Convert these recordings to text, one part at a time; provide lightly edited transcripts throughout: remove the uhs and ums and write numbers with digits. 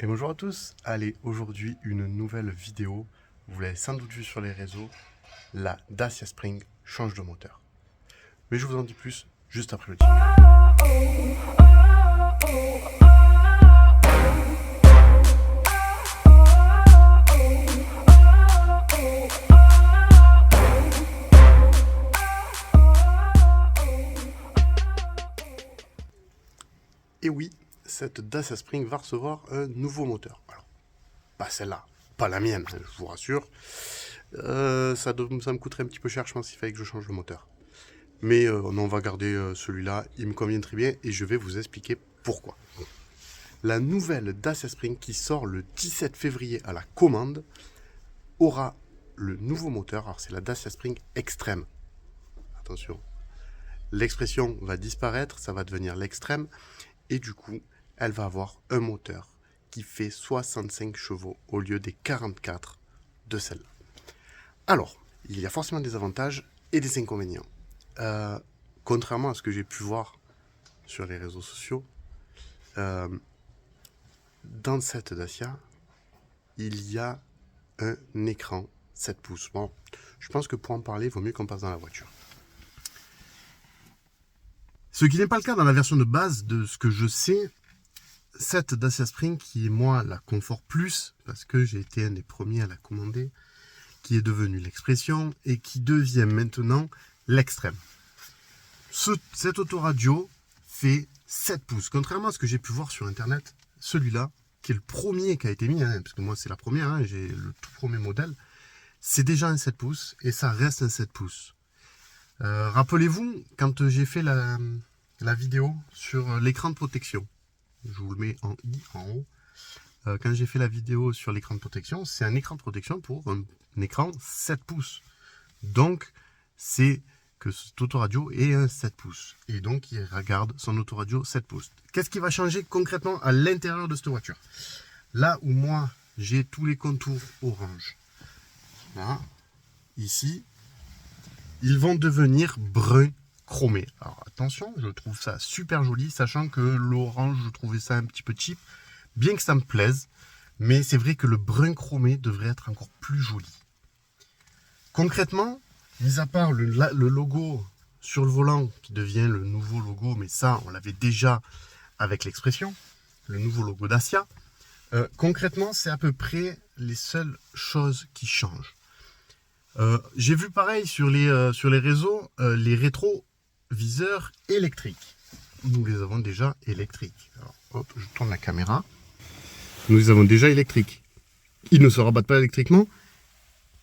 Et bonjour à tous, allez, aujourd'hui une nouvelle vidéo, vous l'avez sans doute vu sur les réseaux, la Dacia Spring change de moteur. Mais je vous en dis plus juste après le jingle. Et oui, cette Dacia Spring va recevoir un nouveau moteur. Alors, pas celle-là, pas la mienne, je vous rassure. Ça me coûterait un petit peu cher, je pense, s'il fallait que je change le moteur. Mais on va garder celui-là, il me convient très bien et je vais vous expliquer pourquoi. La nouvelle Dacia Spring qui sort le 17 février à la commande aura le nouveau moteur, alors c'est la Dacia Spring Extreme. Attention, l'expression va disparaître, ça va devenir l'extrême et du coup, elle va avoir un moteur qui fait 65 chevaux au lieu des 44 de celle-là. Alors, il y a forcément des avantages et des inconvénients. Contrairement à ce que j'ai pu voir sur les réseaux sociaux, dans cette Dacia, il y a un écran 7 pouces. Bon, je pense que pour en parler, il vaut mieux qu'on passe dans la voiture. Ce qui n'est pas le cas dans la version de base de ce que je sais, cette Dacia Spring qui est moi la Confort Plus, parce que j'ai été un des premiers à la commander, qui est devenue l'Expression et qui devient maintenant l'Extrême. Cette autoradio fait 7 pouces. Contrairement à ce que j'ai pu voir sur internet, celui-là, qui est le premier qui a été mis, parce que moi c'est la première, j'ai le tout premier modèle, c'est déjà un 7 pouces et ça reste un 7 pouces. Rappelez-vous, quand j'ai fait la vidéo sur l'écran de protection, je vous le mets en I en haut, quand j'ai fait la vidéo sur l'écran de protection, c'est un écran de protection pour un écran 7 pouces. Donc, c'est que cette autoradio est un 7 pouces. Et donc, il regarde son autoradio 7 pouces. Qu'est-ce qui va changer concrètement à l'intérieur de cette voiture? Là où moi, j'ai tous les contours orange, là, ici, ils vont devenir brun chromé. Alors attention, je trouve ça super joli, sachant que l'orange, je trouvais ça un petit peu cheap, bien que ça me plaise, mais c'est vrai que le brun chromé devrait être encore plus joli. Concrètement, mis à part le logo sur le volant, qui devient le nouveau logo, mais ça, on l'avait déjà avec l'Expression, le nouveau logo Dacia, concrètement, c'est à peu près les seules choses qui changent. J'ai vu pareil sur les réseaux, les rétroviseurs électriques. Nous les avons déjà électriques. Alors, hop, je tourne la caméra. Nous les avons déjà électriques. Ils ne se rabattent pas électriquement,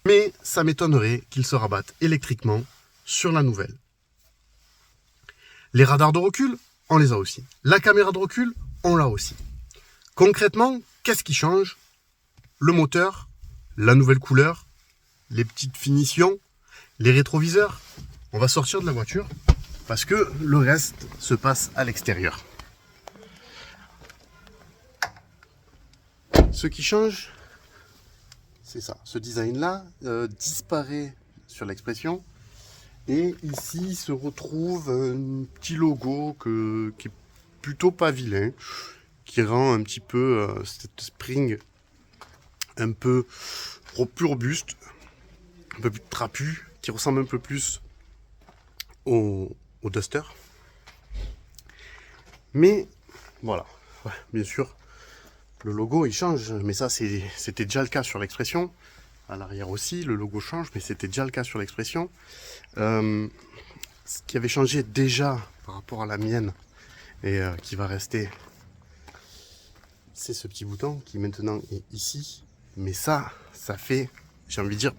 mais ça m'étonnerait qu'ils se rabattent électriquement sur la nouvelle. Les radars de recul, on les a aussi. La caméra de recul, on l'a aussi. Concrètement, qu'est-ce qui change? Le moteur, la nouvelle couleur, les petites finitions, les rétroviseurs. On va sortir de la voiture parce que le reste se passe à l'extérieur. Ce qui change, c'est ça. Ce design-là disparaît sur l'Expression. Et ici se retrouve un petit logo qui est plutôt pas vilain, qui rend un petit peu cette Spring un peu plus robuste, un peu plus trapu, qui ressemble un peu plus au Duster. Mais voilà, ouais, bien sûr, le logo il change, mais ça c'était déjà le cas sur l'Expression. À l'arrière aussi, le logo change, mais c'était déjà le cas sur l'Expression. Ce qui avait changé déjà par rapport à la mienne et qui va rester, c'est ce petit bouton qui maintenant est ici. Mais ça fait, j'ai envie de dire,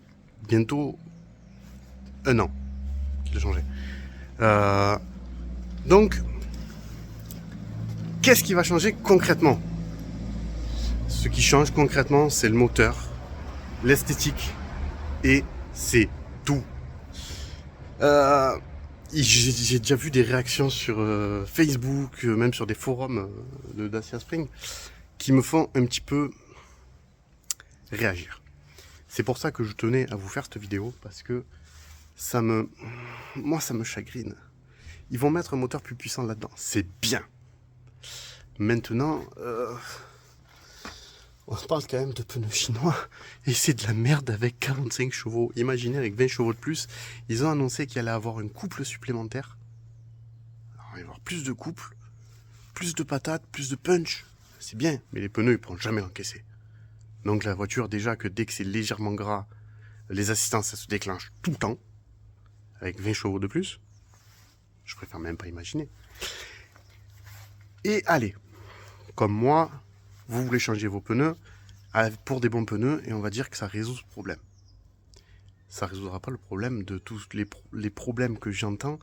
bientôt 1 an qu'il a changé. Donc, qu'est-ce qui va changer concrètement? Ce qui change concrètement, c'est le moteur, l'esthétique, et c'est tout. J'ai déjà vu des réactions sur Facebook, même sur des forums de Dacia Spring, qui me font un petit peu réagir. C'est pour ça que je tenais à vous faire cette vidéo, parce que moi ça me chagrine. Ils vont mettre un moteur plus puissant là-dedans, c'est bien. Maintenant, On parle quand même de pneus chinois et c'est de la merde avec 45 chevaux. Imaginez avec 20 chevaux de plus, ils ont annoncé qu'il allait avoir un couple supplémentaire. Alors, il va y avoir plus de couple, plus de patates, plus de punch. C'est bien, mais les pneus ils pourront jamais l'encaisser. Donc la voiture déjà que dès que c'est légèrement gras, les assistances ça se déclenche tout le temps. Avec 20 chevaux de plus. Je préfère même pas imaginer. Et allez, comme moi, vous voulez changer vos pneus pour des bons pneus et on va dire que ça résout ce problème. Ça ne résoudra pas le problème de tous les problèmes que j'entends.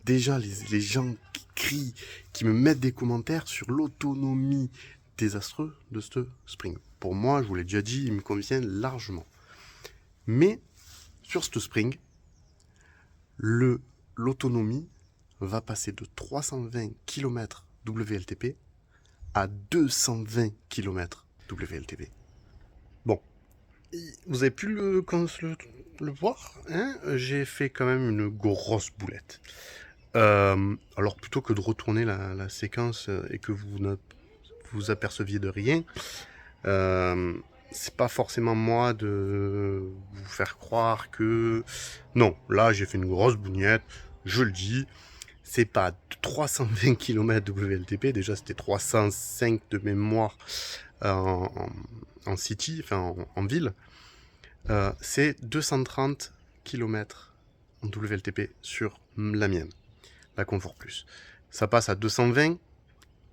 Déjà, les gens qui crient, qui me mettent des commentaires sur l'autonomie désastreuse de ce Spring. Pour moi, je vous l'ai déjà dit, il me convient largement. Mais sur ce Spring, l'autonomie va passer de 320 km WLTP à 220 km WLTP. Bon, vous avez pu le voir, hein, j'ai fait quand même une grosse boulette. Alors plutôt que de retourner la séquence et que vous ne vous aperceviez de rien, c'est pas forcément moi de vous faire croire que... Non, là j'ai fait une grosse bougnette, je le dis, c'est pas 320 km WLTP, déjà c'était 305 de mémoire en city, enfin en ville, c'est 230 km en WLTP sur la mienne, la Confort Plus. Ça passe à 220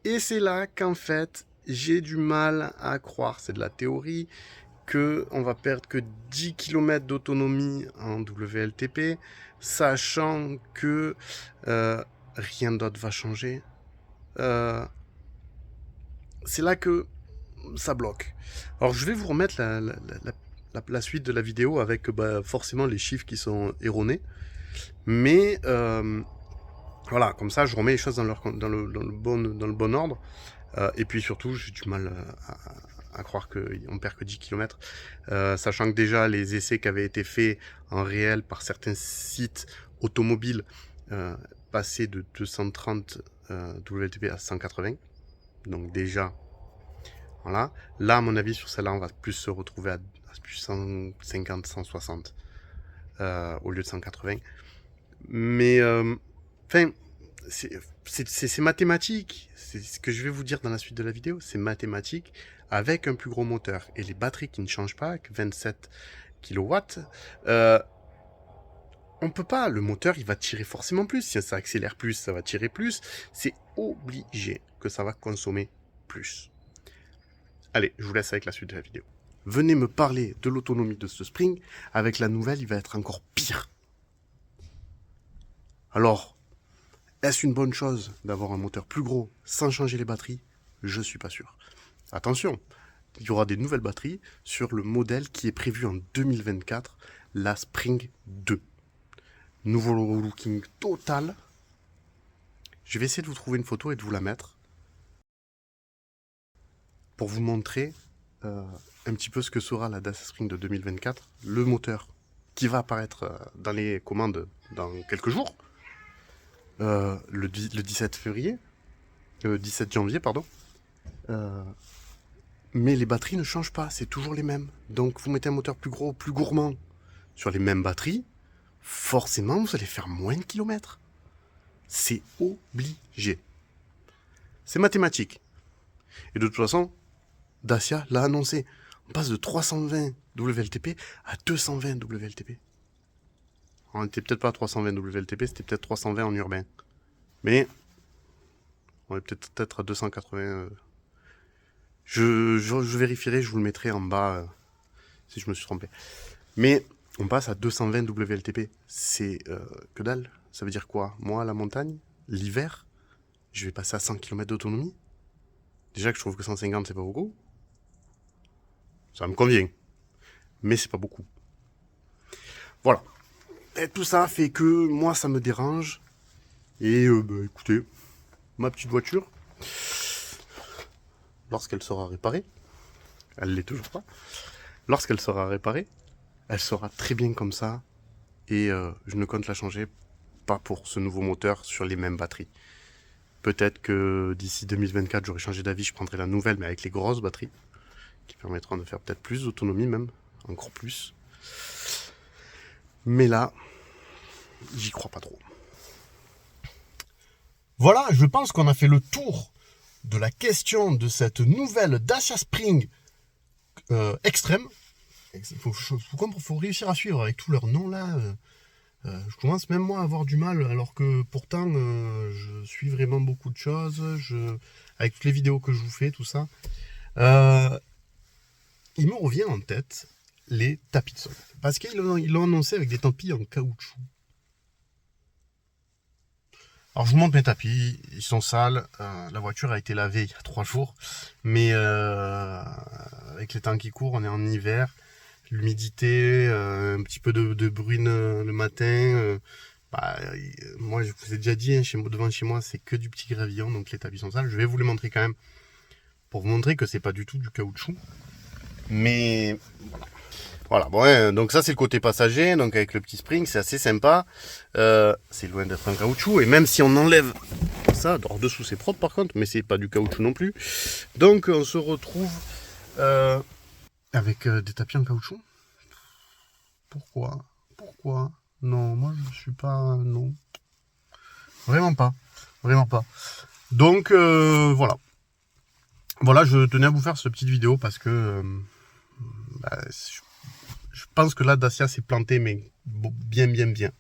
et c'est là qu'en fait j'ai du mal à croire, c'est de la théorie, qu'on va perdre que 10 km d'autonomie en WLTP, sachant que rien d'autre va changer. C'est là que ça bloque. Alors je vais vous remettre la suite de la vidéo avec forcément les chiffres qui sont erronés. Mais voilà, comme ça je remets les choses dans le bon ordre. Et puis surtout, j'ai du mal à croire qu'on perd que 10 km. Sachant que déjà, les essais qui avaient été faits en réel par certains sites automobiles passaient de 230 WLTP à 180. Donc déjà, voilà. Là, à mon avis, sur celle-là, on va plus se retrouver à plus 150, 160 au lieu de 180. Mais, enfin... c'est mathématique. C'est ce que je vais vous dire dans la suite de la vidéo. C'est mathématique avec un plus gros moteur. Et les batteries qui ne changent pas, avec 27 kW, on peut pas. Le moteur, il va tirer forcément plus. Si ça accélère plus, ça va tirer plus. C'est obligé que ça va consommer plus. Allez, je vous laisse avec la suite de la vidéo. Venez me parler de l'autonomie de ce Spring. Avec la nouvelle, il va être encore pire. Alors... est-ce une bonne chose d'avoir un moteur plus gros sans changer les batteries? Je suis pas sûr. Attention, il y aura des nouvelles batteries sur le modèle qui est prévu en 2024, la Spring 2. Nouveau looking total. Je vais essayer de vous trouver une photo et de vous la mettre pour vous montrer un petit peu ce que sera la Dacia Spring de 2024. Le moteur qui va apparaître dans les commandes dans quelques jours. Le 17 février, 17 janvier, pardon. Mais les batteries ne changent pas, c'est toujours les mêmes. Donc vous mettez un moteur plus gros, plus gourmand sur les mêmes batteries, forcément vous allez faire moins de kilomètres. C'est obligé. C'est mathématique. Et de toute façon, Dacia l'a annoncé. On passe de 320 WLTP à 220 WLTP. On n'était peut-être pas à 320 WLTP, c'était peut-être 320 en urbain. Mais on est peut-être à 280. Je vérifierai, je vous le mettrai en bas si je me suis trompé. Mais on passe à 220 WLTP. C'est que dalle. Ça veut dire quoi? Moi, à la montagne, l'hiver, je vais passer à 100 km d'autonomie. Déjà que je trouve que 150, c'est pas beaucoup. Ça me convient. Mais c'est pas beaucoup. Voilà. Et tout ça fait que moi, ça me dérange. Et écoutez, ma petite voiture, lorsqu'elle sera réparée, elle l'est toujours pas, lorsqu'elle sera réparée, elle sera très bien comme ça. Et je ne compte la changer pas pour ce nouveau moteur sur les mêmes batteries. Peut-être que d'ici 2024, j'aurai changé d'avis, je prendrai la nouvelle, mais avec les grosses batteries, qui permettront de faire peut-être plus d'autonomie même, encore plus. Mais là, j'y crois pas trop. Voilà, je pense qu'on a fait le tour de la question de cette nouvelle Dacia Spring extrême. Il faut réussir à suivre avec tous leurs noms là. Je commence même moi à avoir du mal, alors que pourtant je suis vraiment beaucoup de choses. Avec toutes les vidéos que je vous fais, tout ça. Il me revient en tête les tapis de sol. Parce qu'ils l'ont annoncé avec des tapis en caoutchouc. Alors je vous montre mes tapis, ils sont sales, la voiture a été lavée il y a 3 jours, mais avec les temps qui courent, on est en hiver, l'humidité, un petit peu de bruine le matin, moi je vous ai déjà dit, hein, devant chez moi c'est que du petit gravillon, donc les tapis sont sales, je vais vous les montrer quand même, pour vous montrer que c'est pas du tout du caoutchouc, mais voilà, bon, ouais, donc ça c'est le côté passager, donc avec le petit spring, c'est assez sympa. C'est loin d'être un caoutchouc, et même si on enlève ça, en dessous c'est propre par contre, mais c'est pas du caoutchouc non plus. Donc on se retrouve avec des tapis en caoutchouc. Pourquoi Non, moi je suis pas... Non. Vraiment pas. Donc voilà. Voilà, je tenais à vous faire cette petite vidéo parce que... je pense que là, Dacia s'est planté, mais bien.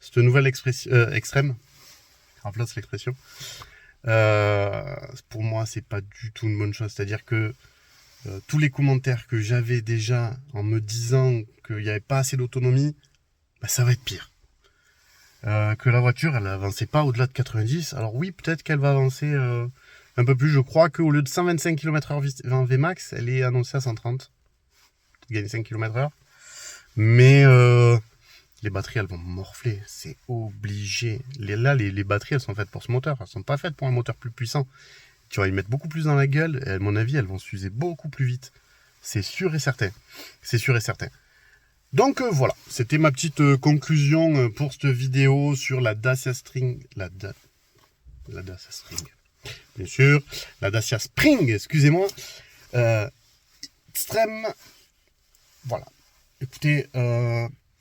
Cette nouvelle extrême, remplace l'expression, pour moi, c'est pas du tout une bonne chose. C'est-à-dire que tous les commentaires que j'avais déjà en me disant qu'il n'y avait pas assez d'autonomie, ça va être pire. Que la voiture, elle avançait pas au-delà de 90. Alors oui, peut-être qu'elle va avancer un peu plus. Je crois qu'au lieu de 125 km/h en Vmax, elle est annoncée à 130. Gagner 5 km/h. Mais les batteries, elles vont morfler. C'est obligé. Les batteries, elles sont faites pour ce moteur. Elles sont pas faites pour un moteur plus puissant. Tu vas y mettre beaucoup plus dans la gueule. Et à mon avis, elles vont s'user beaucoup plus vite. C'est sûr et certain. Donc voilà. C'était ma petite conclusion pour cette vidéo sur la Dacia Spring. La Dacia Spring. Bien sûr. La Dacia Spring, excusez-moi. Extrême. Voilà. Écoutez,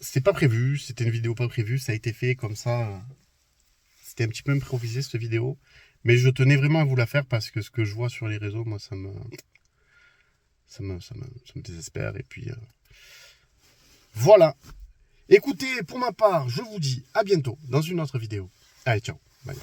c'était pas prévu, c'était une vidéo pas prévue, ça a été fait comme ça. C'était un petit peu improvisé cette vidéo, mais je tenais vraiment à vous la faire parce que ce que je vois sur les réseaux, moi, ça me désespère. Et puis voilà. Écoutez, pour ma part, je vous dis à bientôt dans une autre vidéo. Allez, ciao. Bye.